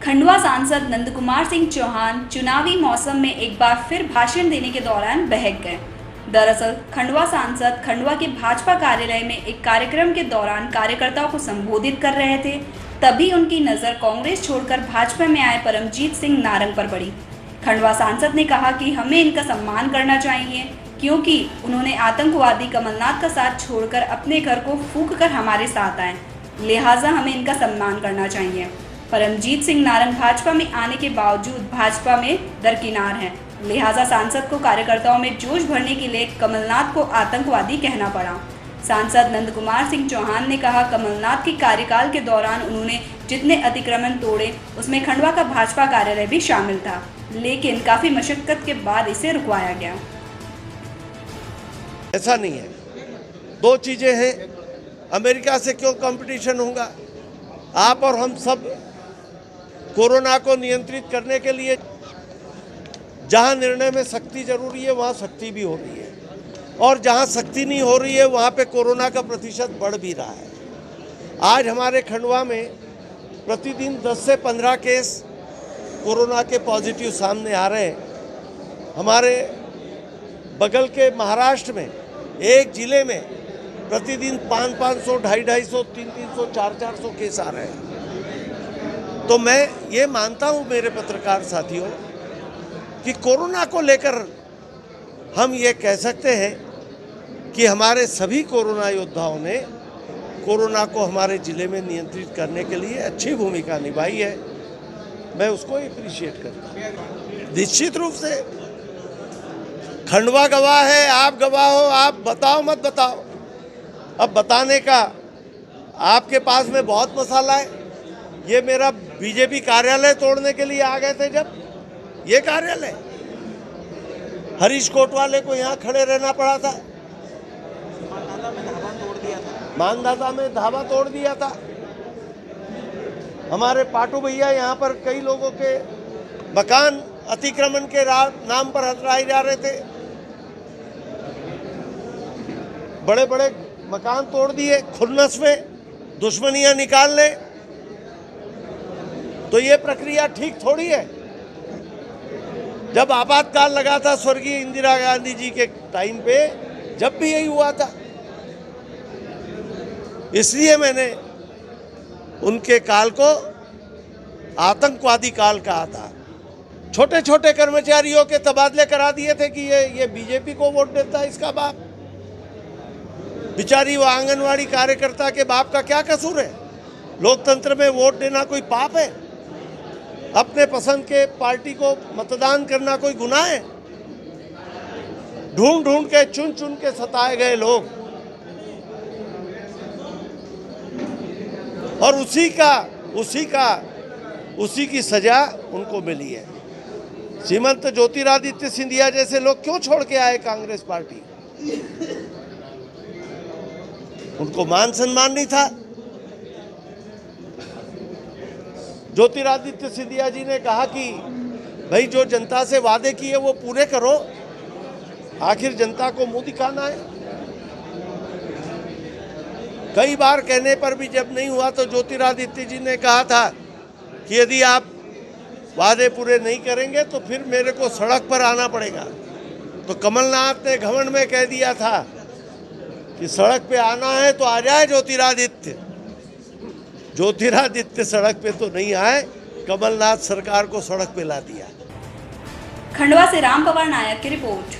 खंडवा सांसद नंदकुमार सिंह चौहान चुनावी मौसम में एक बार फिर भाषण देने के दौरान बहक गए। दरअसल खंडवा सांसद खंडवा के भाजपा कार्यालय में एक कार्यक्रम के दौरान कार्यकर्ताओं को संबोधित कर रहे थे, तभी उनकी नज़र कांग्रेस छोड़कर भाजपा में आए परमजीत सिंह नारंग पर पड़ी। खंडवा सांसद ने कहा कि हमें इनका सम्मान करना चाहिए, क्योंकि उन्होंने आतंकवादी कमलनाथ का साथ छोड़कर अपने घर को फूंक कर हमारे साथ आए, लिहाजा हमें इनका सम्मान करना चाहिए। परमजीत सिंह नारंग भाजपा में आने के बावजूद भाजपा में दरकिनार हैं, लिहाजा सांसद को कार्यकर्ताओं में जोश भरने के लिए कमलनाथ को आतंकवादी कहना पड़ा। सांसद नंदकुमार सिंह चौहान ने कहा, कमलनाथ के कार्यकाल के दौरान उन्होंने जितने अतिक्रमण तोड़े उसमें खंडवा का भाजपा कार्यालय भी शामिल था, लेकिन काफी मशक्कत के बाद इसे रुकवाया गया। ऐसा नहीं है, दो चीजें हैं। अमेरिका से क्यों कंपटीशन होगा? आप और हम सब कोरोना को नियंत्रित करने के लिए जहां निर्णय में सख्ती जरूरी है वहां सख्ती भी हो रही है, और जहां सख्ती नहीं हो रही है वहां पे कोरोना का प्रतिशत बढ़ भी रहा है। आज हमारे खंडवा में प्रतिदिन 10 से 15 केस कोरोना के पॉजिटिव सामने आ रहे हैं। हमारे बगल के महाराष्ट्र में एक जिले में प्रतिदिन 500, 250, 300, 400 केस आ रहे हैं। तो मैं ये मानता हूँ मेरे पत्रकार साथियों कि कोरोना को लेकर हम ये कह सकते हैं कि हमारे सभी कोरोना योद्धाओं ने कोरोना को हमारे ज़िले में नियंत्रित करने के लिए अच्छी भूमिका निभाई है। मैं उसको अप्रिशिएट करता हूँ। निश्चित रूप से खंडवा गवाह है, आप गवाह हो, आप बताओ मत बताओ, अब बताने का आपके पास में बहुत मसाला है। ये मेरा बीजेपी कार्यालय तोड़ने के लिए आ गए थे, जब ये कार्यालय हरीश कोटवाले को यहाँ खड़े रहना पड़ा था, मानदाता में धावा तोड़ दिया था। हमारे पाटू भैया यहाँ पर कई लोगों के मकान अतिक्रमण के नाम पर हटवाए जा रहे थे, बड़े बड़े मकान तोड़ दिए, खुन्नस में दुश्मनियां निकाल ले। तो ये प्रक्रिया ठीक थोड़ी है। जब आपातकाल लगा था स्वर्गीय इंदिरा गांधी जी के टाइम पे, जब भी यही हुआ था, इसलिए मैंने उनके काल को आतंकवादी काल कहा था। छोटे छोटे कर्मचारियों के तबादले करा दिए थे कि ये बीजेपी को वोट देता है, इसका बाप। बेचारी वो आंगनवाड़ी कार्यकर्ता के बाप का क्या कसूर है? लोकतंत्र में वोट देना कोई पाप है? अपने पसंद के पार्टी को मतदान करना कोई गुनाह है? ढूंढ ढूंढ के चुन चुन के सताए गए लोग, और उसी की सजा उनको मिली है। श्रीमंत ज्योतिरादित्य सिंधिया जैसे लोग क्यों छोड़ के आए कांग्रेस पार्टी? उनको मान सम्मान नहीं था। ज्योतिरादित्य सिंधिया जी ने कहा कि भाई जो जनता से वादे किए वो पूरे करो, आखिर जनता को मुंह दिखाना है। कई बार कहने पर भी जब नहीं हुआ तो ज्योतिरादित्य जी ने कहा था कि यदि आप वादे पूरे नहीं करेंगे तो फिर मेरे को सड़क पर आना पड़ेगा। तो कमलनाथ ने घमंड में कह दिया था कि सड़क पे आना है तो आ जाए ज्योतिरादित्य। ज्योतिरादित्य सड़क पे तो नहीं आए, कमलनाथ सरकार को सड़क पे ला दिया। खंडवा से राम पवार नायक की रिपोर्ट।